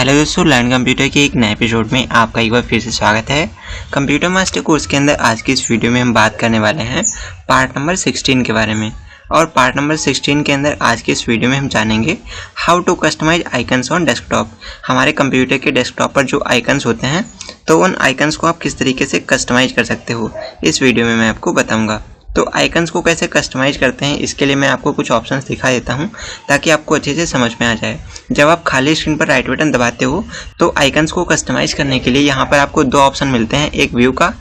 Hello दोस्तों, learn computer के एक नए एपिसोड में आपका एक बार फिर से स्वागत है। कंप्यूटर मास्टर कोर्स के अंदर आज की इस वीडियो में हम बात करने वाले हैं पार्ट नंबर 16 के बारे में। और पार्ट नंबर 16 के अंदर आज की इस वीडियो में हम जानेंगे how to customise icons on desktop. हमारे कंप्यूटर के डेस्कटॉप पर जो आइकन्स होते हैं तो उन आइकन्स को आप किस तरीके से कस्टमाइज कर सकते हो, इस वीडियो में मैं आपको बताऊँगा। तो आइकन्स को कैसे कस्टमाइज करते हैं इसके लिए मैं आपको कुछ ऑप्शंस दिखा देता हूं ताकि आपको अच्छे से समझ में आ जाए। जब आप खाली स्क्रीन पर राइट बटन दबाते हो तो आइकन्स को कस्टमाइज करने के लिए यहां पर आपको दो ऑप्शन मिलते हैं, एक व्यू का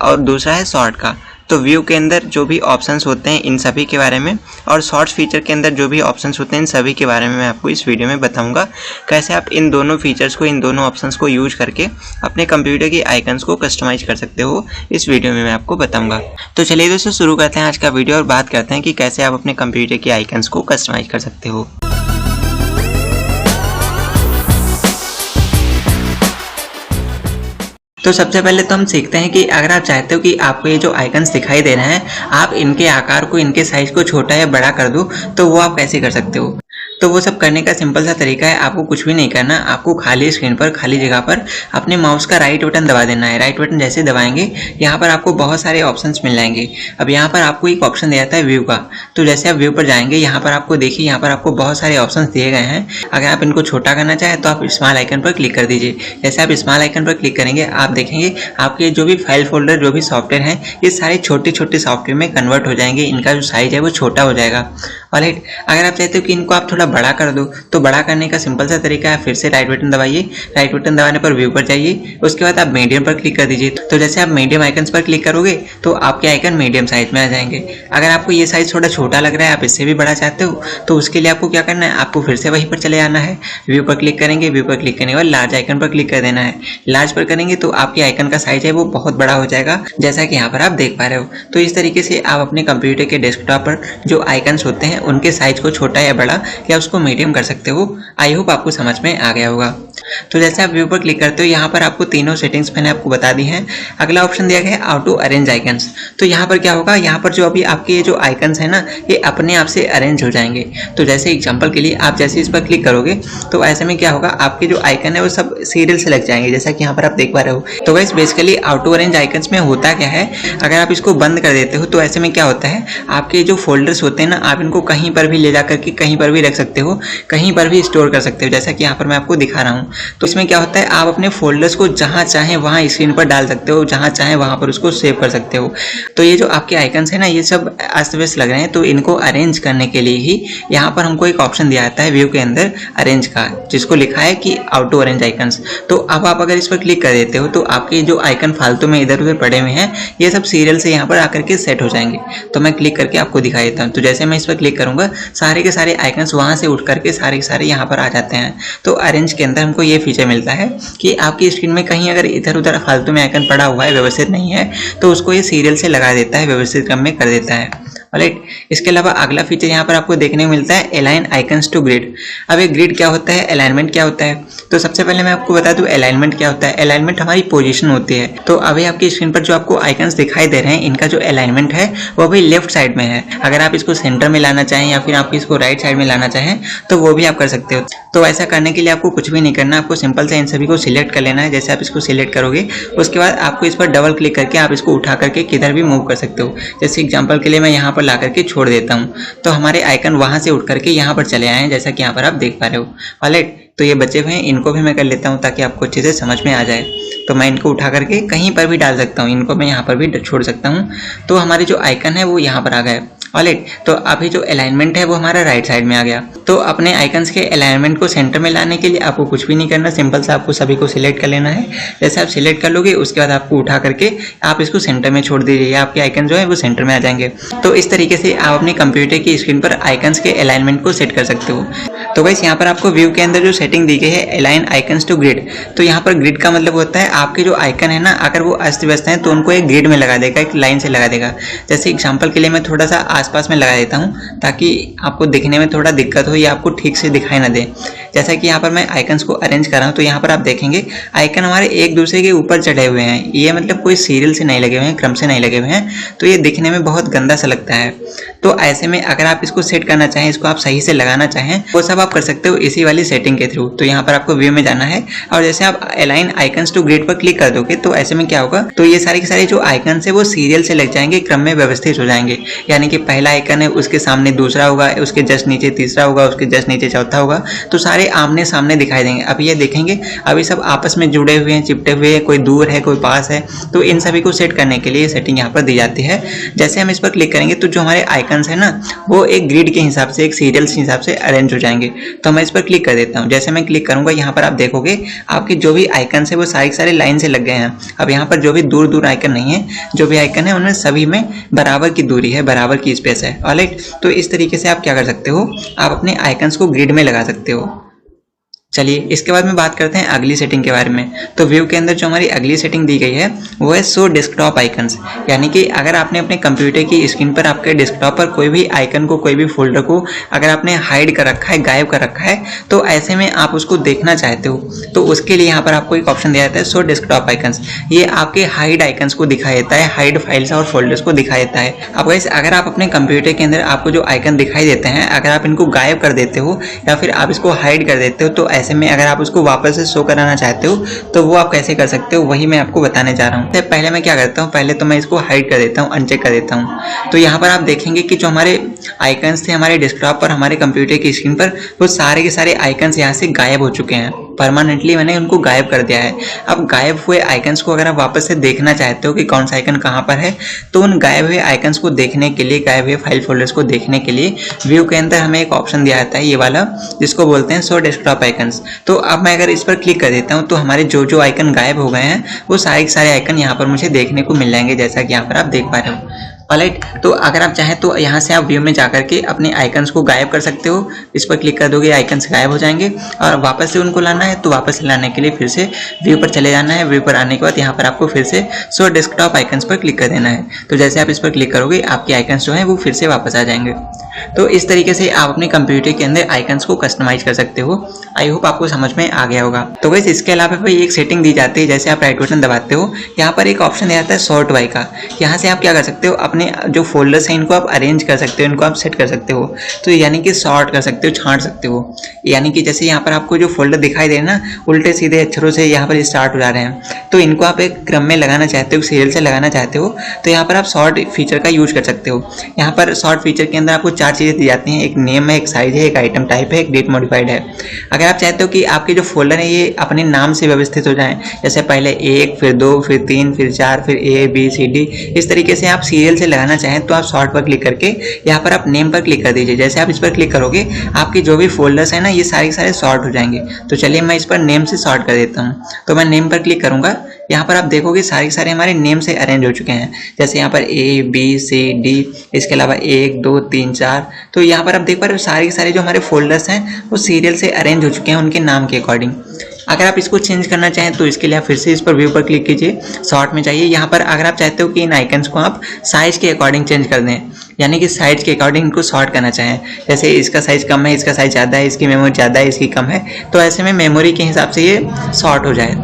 और दूसरा है शॉर्ट का। तो व्यू के अंदर जो भी ऑप्शंस होते हैं इन सभी के बारे में और शॉर्ट्स फीचर के अंदर जो भी ऑप्शंस होते हैं इन सभी के बारे में मैं आपको इस वीडियो में बताऊंगा। कैसे आप इन दोनों फीचर्स को, इन दोनों ऑप्शंस को यूज करके अपने कंप्यूटर की आइकन्स को कस्टमाइज कर सकते हो, इस वीडियो में मैं आपको बताऊंगा। तो चलिए दोस्तों शुरू करते हैं आज का वीडियो और बात करते हैं कि कैसे आप अपने कंप्यूटर की आइकन्स को कस्टमाइज कर सकते हो। तो सबसे पहले तो हम सीखते हैं कि अगर आप चाहते हो कि आपको ये जो आइकन्स दिखाई दे रहे हैं आप इनके आकार को, इनके साइज को छोटा या बड़ा कर दो, तो वो आप कैसे कर सकते हो। तो वो सब करने का सिंपल सा तरीका है, आपको कुछ भी नहीं करना। आपको खाली स्क्रीन पर, खाली जगह पर अपने माउस का राइट बटन दबा देना है। राइट बटन जैसे दबाएंगे यहाँ पर आपको बहुत सारे ऑप्शंस मिल जाएंगे। अब यहाँ पर आपको एक ऑप्शन दिया जाता है व्यू का। तो जैसे आप व्यू पर जाएंगे यहाँ पर आपको देखिए, यहाँ पर आपको बहुत सारे ऑप्शंस दिए गए हैं। अगर आप इनको छोटा करना चाहें तो आप स्मॉल आइकन पर क्लिक कर दीजिए। जैसे आप स्मॉल आइकन पर क्लिक करेंगे आप देखेंगे आपके जो भी फाइल फोल्डर, जो भी सॉफ्टवेयर हैं, ये सारे छोटे छोटे सॉफ्टवेयर में कन्वर्ट हो जाएंगे। इनका जो साइज है वो छोटा हो जाएगा। ऑलराइट, अगर आप चाहते हो कि इनको आप थोड़ा बड़ा कर दो तो बड़ा करने का सिंपल सा तरीका है, फिर से राइट बटन दबाइए। राइट बटन दबाने पर व्यू पर जाइए, उसके बाद आप मीडियम पर क्लिक कर दीजिए। तो जैसे आप मीडियम आइकन्स पर क्लिक करोगे तो आपके आइकन मीडियम साइज में आ जाएंगे। अगर आपको ये साइज थोड़ा छोटा लग रहा है, आप इससे भी बड़ा चाहते हो, तो उसके लिए आपको क्या करना है, आपको फिर से वहीं पर चले जाना है। व्यू पर क्लिक करेंगे, व्यू पर क्लिक करने के बाद लार्ज आइकन पर क्लिक कर देना है। लार्ज पर करेंगे तो आपके आइकन का साइज है वो बहुत बड़ा हो जाएगा, जैसा कि यहाँ पर आप देख पा रहे हो। तो इस तरीके से आप अपने कंप्यूटर के डेस्कटॉप पर जो आइकन्स होते हैं उनके साइज को छोटा या बड़ा या उसको मीडियम कर सकते हो। आई होप आपको समझ में आ गया होगा। तो जैसे आप व्यू पर क्लिक करते हो यहाँ पर आपको तीनों सेटिंग्स मैंने आपको बता दी हैं। अगला ऑप्शन दिया गया है हाउ टू अरेंज आइकन्स। तो यहाँ पर क्या होगा, यहाँ पर जो अभी आपके ये जो आइकन्स है ना ये अपने आप से अरेंज हो जाएंगे। तो जैसे एग्जांपल के लिए आप जैसे इस पर क्लिक करोगे तो ऐसे में क्या होगा, आपके जो आइकन है वो सब सीरियल से लग जाएंगे, जैसा कि यहाँ पर आप देख पा रहे हो। तो guys basically how to arrange icons में होता क्या है, अगर आप इसको बंद कर देते हो तो ऐसे में क्या होता है, आपके जो फोल्डर्स होते हैं ना आप इनको कहीं पर भी ले जा करके कहीं पर भी रख सकते हो, कहीं पर भी स्टोर कर सकते हो। जैसा कि यहाँ पर मैं आपको दिखा रहा हूँ। तो इसमें क्या होता है, आप अपने फोल्डर्स को जहाँ चाहें वहाँ स्क्रीन पर डाल सकते हो, जहाँ चाहें वहाँ पर उसको सेव कर सकते हो। तो ये जो आपके आइकन्स है ना ये सब अस्त व्यस्त लग रहे हैं, तो इनको अरेंज करने के लिए ही यहाँ पर हमको एक ऑप्शन दिया जाता है व्यू के अंदर अरेंज का, जिसको लिखा है कि हाउ टू अरेंज आइकन्स। तो अब आप अगर इस पर क्लिक कर देते हो तो आपके जो आइकन फालतू में इधर उधर पड़े हुए हैं ये सब सीरियल से यहाँ पर आकर के सेट हो जाएंगे। तो मैं क्लिक करके आपको दिखा देता हूँ। तो जैसे मैं इस पर क्लिक करूँगा सारे के सारे आइकन्स वहाँ से उठ करके सारे के सारे यहाँ पर आ जाते हैं। तो अरेंज के अंदर हमको ये फीचर मिलता है कि आपकी स्क्रीन में कहीं अगर इधर उधर फालतू में आइकन पड़ा हुआ है, व्यवस्थित नहीं है, तो उसको ये सीरियल से लगा देता है, व्यवस्थित क्रम में कर देता है। राइट, इसके अलावा अगला फीचर यहाँ पर आपको देखने को मिलता है अलाइन आइकन्स टू ग्रिड। अब ये ग्रिड क्या होता है, अलाइनमेंट क्या होता है। तो सबसे पहले मैं आपको बता दूं अलाइनमेंट क्या होता है। अलाइनमेंट हमारी पोजीशन होती है। तो अभी आपकी स्क्रीन पर जो आपको आइकन्स दिखाई दे रहे हैं इनका जो अलाइनमेंट है वो भी लेफ्ट साइड में है। अगर आप इसको सेंटर में लाना चाहें या फिर आप इसको राइट साइड में लाना चाहें तो वो भी आप कर सकते हो। तो ऐसा करने के लिए आपको कुछ भी नहीं करना, आपको सिंपल से इन सभी को सिलेक्ट कर लेना है। जैसे आप इसको सिलेक्ट करोगे उसके बाद आपको इस पर डबल क्लिक करके आप इसको उठा करके किधर भी मूव कर सकते हो। जैसे एग्जाम्पल के लिए मैं यहाँ पर ला करके छोड़ देता हूँ तो हमारे आइकन वहां से उठ करके यहाँ पर चले आए हैं, जैसा कि यहाँ पर आप देख पा रहे हो। ऑलराइट, तो ये बचे हुए हैं, इनको भी मैं कर लेता हूँ ताकि आपको अच्छे से समझ में आ जाए। तो मैं इनको उठा करके कहीं पर भी डाल सकता हूँ, इनको मैं यहाँ पर भी छोड़ सकता हूँ। तो हमारे जो आइकन है वो यहाँ पर आ गए। ऑलराइट, तो अभी जो अलाइनमेंट है वो हमारा राइट साइड में आ गया। तो अपने आइकन्स के अलाइनमेंट को सेंटर में लाने के लिए आपको कुछ भी नहीं करना, सिंपल सा आपको सभी को सिलेक्ट कर लेना है। जैसे आप सिलेक्ट कर लोगे उसके बाद आपको उठा करके आप इसको सेंटर में छोड़ दीजिए, आपके आइकन जो है वो सेंटर में आ जाएंगे। तो इस तरीके से आप अपने कंप्यूटर की स्क्रीन पर आइकन्स के अलाइनमेंट को सेट कर सकते हो। तो गाइस यहाँ पर आपको व्यू के अंदर जो सेटिंग दी गई है अलाइन आइकन्स टू ग्रिड, तो यहाँ पर ग्रिड का मतलब होता है आपके जो आइकन है ना अगर वो अस्त व्यस्त हैं तो उनको एक ग्रिड में लगा देगा, एक लाइन से लगा देगा। जैसे एग्जांपल के लिए मैं थोड़ा सा आसपास में लगा देता हूँ ताकि आपको दिखने में थोड़ा दिक्कत हो या आपको ठीक से दिखाई ना दे। जैसा कि यहाँ पर मैं आइकन्स को अरेंज कर रहा हूँ तो यहाँ पर आप देखेंगे आइकन हमारे एक दूसरे के ऊपर चढ़े हुए हैं। ये मतलब कोई सीरियल से नहीं लगे हुए हैं, क्रम से नहीं लगे हुए हैं, तो ये दिखने में बहुत गंदा सा लगता है। तो ऐसे में अगर आप इसको सेट करना चाहें, इसको आप सही से लगाना चाहें, वो सब आप कर सकते हो इसी वाली सेटिंग के थ्रू। तो यहाँ पर आपको व्यू में जाना है और जैसे आप अलाइन आइकन्स टू ग्रिड पर क्लिक कर दोगे तो ऐसे में क्या होगा, तो ये सारे के सारे जो आइकन्स है वो सीरियल से लग जाएंगे, क्रम में व्यवस्थित हो जाएंगे। यानी कि पहला आइकन है उसके सामने दूसरा होगा, उसके जस्ट नीचे तीसरा होगा, उसके जस्ट नीचे चौथा होगा, तो सारे आमने सामने दिखाई देंगे। अब ये देखेंगे अभी सब आपस में जुड़े हुए हैं, चिपटे हुए हैं, कोई दूर है कोई पास है। तो इन सभी को सेट करने के लिए सेटिंग यहाँ पर दी जाती है। जैसे हम इस पर क्लिक करेंगे तो जो हमारे आइकन्स है ना वो एक ग्रिड के हिसाब से, एक सीरियल के हिसाब से अरेंज हो जाएंगे। तो मैं इस पर क्लिक कर देता हूँ। जैसे मैं क्लिक करूंगा यहाँ पर आप देखोगे आपके जो भी आइकन्स है वो सारे सारे लाइन से लग गए हैं। अब यहाँ पर जो भी दूर दूर आइकन नहीं है, जो भी आइकन है उनमें सभी में बराबर की दूरी है, बराबर की स्पेस है। ऑलराइट, तो इस तरीके से आप क्या कर सकते हो, आप अपने आइकन्स को ग्रिड में लगा सकते हो। चलिए इसके बाद में बात करते हैं अगली सेटिंग के बारे में। तो व्यू के अंदर जो हमारी अगली सेटिंग दी गई है वो है शो डेस्कटॉप आइकन्स। यानी कि अगर आपने अपने कंप्यूटर की स्क्रीन पर आपके डेस्कटॉप पर कोई भी आइकन को, कोई भी फोल्डर को अगर आपने हाइड कर रखा है, गायब कर रखा है, तो ऐसे में आप उसको देखना चाहते हो तो उसके लिए यहाँ पर आपको एक ऑप्शन दिया जाता है शो डेस्कटॉप आइकन्स। ये आपके हाइड आइकन्स को दिखाई देता है, हाइड फाइल्स और फोल्डर्स को दिखाई देता है। अब गाइस अगर आप अपने कंप्यूटर के अंदर आपको जो आइकन दिखाई देते हैं, अगर आप इनको गायब कर देते हो या फिर आप इसको हाइड कर देते हो, तो ऐसे में अगर आप उसको वापस से शो कराना चाहते हो तो वो आप कैसे कर सकते हो, वही मैं आपको बताने जा रहा हूँ। तो पहले मैं क्या करता हूँ, पहले तो मैं इसको हाइड कर देता हूँ, अनचेक कर देता हूँ। तो यहाँ पर आप देखेंगे कि जो हमारे आइकन्स थे हमारे डेस्कटॉप पर, हमारे कंप्यूटर की स्क्रीन पर, वो सारे के सारे आइकन्स यहाँ से गायब हो चुके हैं। परमानेंटली मैंने उनको गायब कर दिया है। अब गायब हुए आइकन्स को अगर आप वापस से देखना चाहते हो कि कौन सा आइकन कहाँ पर है, तो उन गायब हुए आइकन्स को देखने के लिए, गायब हुए फाइल फोल्डर्स को देखने के लिए व्यू के अंदर हमें एक ऑप्शन दिया जाता है, ये वाला, जिसको बोलते हैं शो डेस्कटॉप आइकन्स। तो अब मैं अगर इस पर क्लिक कर देता हूँ तो हमारे जो जो आइकन गायब हो गए हैं वो सारे के सारे आइकन यहाँ पर मुझे देखने को मिल जाएंगे, जैसा कि यहाँ पर आप देख पा रहे हो। ऑलराइट, तो अगर आप चाहें तो यहाँ से आप व्यू में जाकर के अपने आइकन्स को गायब कर सकते हो। इस पर क्लिक कर दोगे आइकन्स गायब हो जाएंगे, और वापस से उनको लाना है तो वापस से लाने के लिए फिर से व्यू पर चले जाना है। व्यू पर आने के बाद यहाँ पर आपको फिर से शो डेस्कटॉप आइकन्स पर क्लिक कर देना है। तो जैसे आप इस पर क्लिक करोगे आपके आइकन्स जो हैं वो फिर से वापस आ जाएंगे। तो इस तरीके से आप अपने कंप्यूटर के अंदर आइकन्स को कस्टमाइज कर सकते हो। आई होप आपको समझ में आ गया होगा। तो वैसे इसके अलावा भाई एक सेटिंग दी जाती है, जैसे आप राइट बटन दबाते हो यहाँ पर एक ऑप्शन आता है सॉर्ट बाय का। यहाँ से आप क्या कर सकते हो, अपने जो फोल्डर्स हैं इनको आप अरेंज कर सकते हो, इनको आप सेट कर सकते हो। तो यानी कि सॉर्ट कर सकते हो, छांट सकते हो। यानी कि जैसे यहाँ पर आपको जो फोल्डर दिखाई दे रहे हैं ना, उल्टे सीधे अक्षरों से यहाँ पर स्टार्ट हो जा रहे हैं, तो इनको आप एक क्रम में लगाना चाहते हो, सीरियल से लगाना चाहते हो, तो यहाँ पर आप सॉर्ट फीचर का यूज कर सकते हो। यहाँ पर सॉर्ट फीचर के अंदर आपको 4 चीज़ें दी जाती हैं, एक नेम है, एक साइज है, एक आइटम टाइप है, एक डेट मॉडिफाइड है। अगर आप चाहते हो कि आपके जो फोल्डर है ये अपने नाम से व्यवस्थित हो जाएं, जैसे पहले 1, फिर 2, फिर 3, फिर 4, फिर A B C D, इस तरीके से आप सीरियल से लगाना चाहें तो आप सॉर्ट पर क्लिक करके यहाँ पर आप नेम पर क्लिक कर दीजिए। जैसे आप इस पर क्लिक करोगे आपके जो भी फोल्डर्स हैं ना ये सारे सारे सॉर्ट हो जाएंगे। तो चलिए मैं इस पर नेम से सॉर्ट कर देता हूँ। तो मैं नेम पर क्लिक करूँगा, यहाँ पर आप देखोगे सारे सारे हमारे नेम से अरेंज हो चुके हैं। जैसे यहाँ पर A B C D, इसके अलावा 1 2 3 4। तो यहाँ पर आप देख पा रहे हो सारे के सारे जो हमारे फोल्डर्स हैं वो सीरियल से अरेंज हो चुके हैं उनके नाम के अकॉर्डिंग। अगर आप इसको चेंज करना चाहें तो इसके लिए आप फिर से इस पर व्यू पर क्लिक कीजिए, सॉर्ट में जाइए। यहाँ पर अगर आप चाहते हो कि इन आइकन्स को आप साइज के अकॉर्डिंग चेंज कर दें, यानी कि साइज के अकॉर्डिंग इनको सॉर्ट करना चाहें, जैसे इसका साइज कम है, इसका साइज ज़्यादा है, इसकी मेमोरी ज़्यादा है, इसकी कम है, तो ऐसे में मेमोरी के हिसाब से ये सॉर्ट हो जाए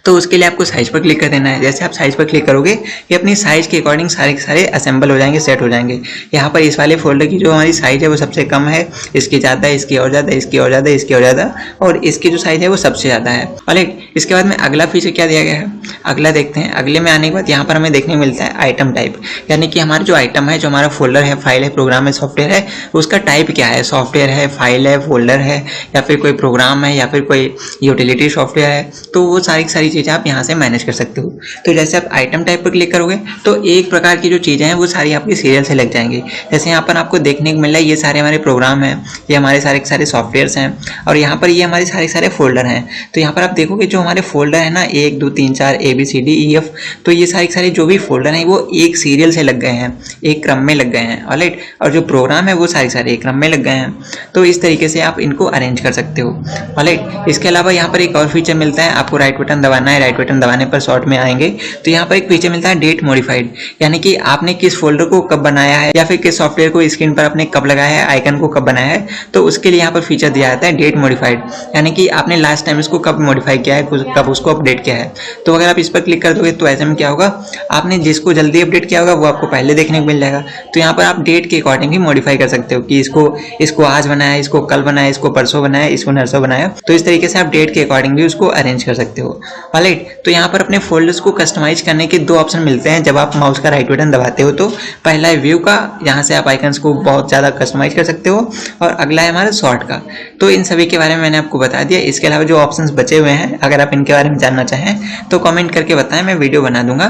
तो उसके लिए आपको साइज पर क्लिक कर देना है। जैसे आप साइज पर क्लिक करोगे ये अपनी साइज के अकॉर्डिंग सारे के सारे असेंबल हो जाएंगे, सेट हो जाएंगे। यहाँ पर इस वाले फोल्डर की जो हमारी साइज है वो सबसे कम है, इसकी ज़्यादा है, इसकी और ज़्यादा, इसकी और ज़्यादा, इसकी और ज़्यादा, और इसकी जो साइज है वो सबसे ज़्यादा है। ऑलराइट, इसके बाद में अगला फीचर क्या दिया गया है, अगला देखते हैं। अगले में आने के बाद यहाँ पर हमें देखने मिलता है आइटम टाइप, यानी कि हमारा जो आइटम है, जो हमारा फोल्डर है, फाइल है, प्रोग्राम है, सॉफ्टवेयर है, उसका टाइप क्या है, सॉफ्टवेयर है, फाइल है, फोल्डर है, या फिर कोई प्रोग्राम है, या फिर कोई यूटिलिटी सॉफ्टवेयर है, तो वो सारी चीज़ें आप यहाँ से मैनेज कर सकते हो। तो जैसे आप आइटम टाइप पर क्लिक करोगे तो एक प्रकार की जो चीज़ें हैं वो सारी आपकी सीरियल से लग जाएंगी। जैसे यहाँ पर आपको देखने को मिल रहा है ये सारे हमारे प्रोग्राम हैं, ये हमारे सारे के सारे सॉफ्टवेयर्स हैं, और यहाँ पर ये हमारे सारे सारे फोल्डर हैं। तो यहाँ पर आप देखोगे जो हमारे फोल्डर है ना 1 2 3 4 A B C D E F, तो ये सारे के सारे जो भी फोल्डर हैं वो एक सीरियल से लग गए हैं, एक क्रम में लग गए हैं। ऑलराइट, और जो प्रोग्राम है वो सारे सारे एक क्रम में लग गए हैं। तो इस तरीके से आप इनको अरेंज कर सकते हो। ऑलराइट, इसके अलावा यहाँ पर एक और फीचर मिलता है, आपको राइट बटन दबाना दबाना है, राइट बटन दबाने पर शॉर्ट में आएंगे तो यहाँ पर एक फीचर मिलता है डेट मॉडिफाइड, यानी कि आपने किस फोल्डर को कब बनाया है या फिर किस सॉफ्टवेयर को स्क्रीन पर आपने कब लगाया है, आइकन को कब बनाया है, तो उसके लिए यहाँ पर फीचर दिया जाता है डेट मॉडिफाइड, यानी कि आपने लास्ट टाइम इसको कब मॉडिफाई किया है, कब उसको अपडेट किया है। तो अगर आप इस पर क्लिक कर दोगे तो ऐसे में क्या होगा, आपने जिसको जल्दी अपडेट किया होगा वो आपको पहले देखने को मिल जाएगा। तो यहाँ पर आप डेट के अकॉर्डिंग ही मॉडिफाई कर सकते हो कि इसको आज बनाया, इसको कल बनाया, इसको परसों बनाया, इसको नरसों बनाया। तो इस तरीके से आप डेट के अकॉर्डिंग भी उसको अरेंज कर सकते हो। ऑलराइट, तो यहाँ पर अपने फोल्डर्स को कस्टमाइज करने के दो ऑप्शन मिलते हैं जब आप माउस का राइट बटन दबाते हो। तो पहला है व्यू का, यहाँ से आप आइकन्स को बहुत ज़्यादा कस्टमाइज कर सकते हो, और अगला है हमारा शॉर्ट का। तो इन सभी के बारे में मैंने आपको बता दिया। इसके अलावा जो ऑप्शंस बचे हुए हैं, अगर आप इनके बारे में जानना चाहें तो कमेंट करके बताएं, मैं वीडियो बना दूंगा।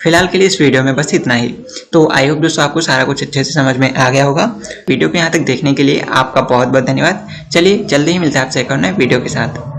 फिलहाल के लिए इस वीडियो में बस इतना ही। तो आई होप दोस्तों आपको सारा कुछ अच्छे से समझ में आ गया होगा। वीडियो को यहाँ तक देखने के लिए आपका बहुत बहुत धन्यवाद। चलिए जल्दी ही मिलते हैं आपसे एक और नए वीडियो के साथ।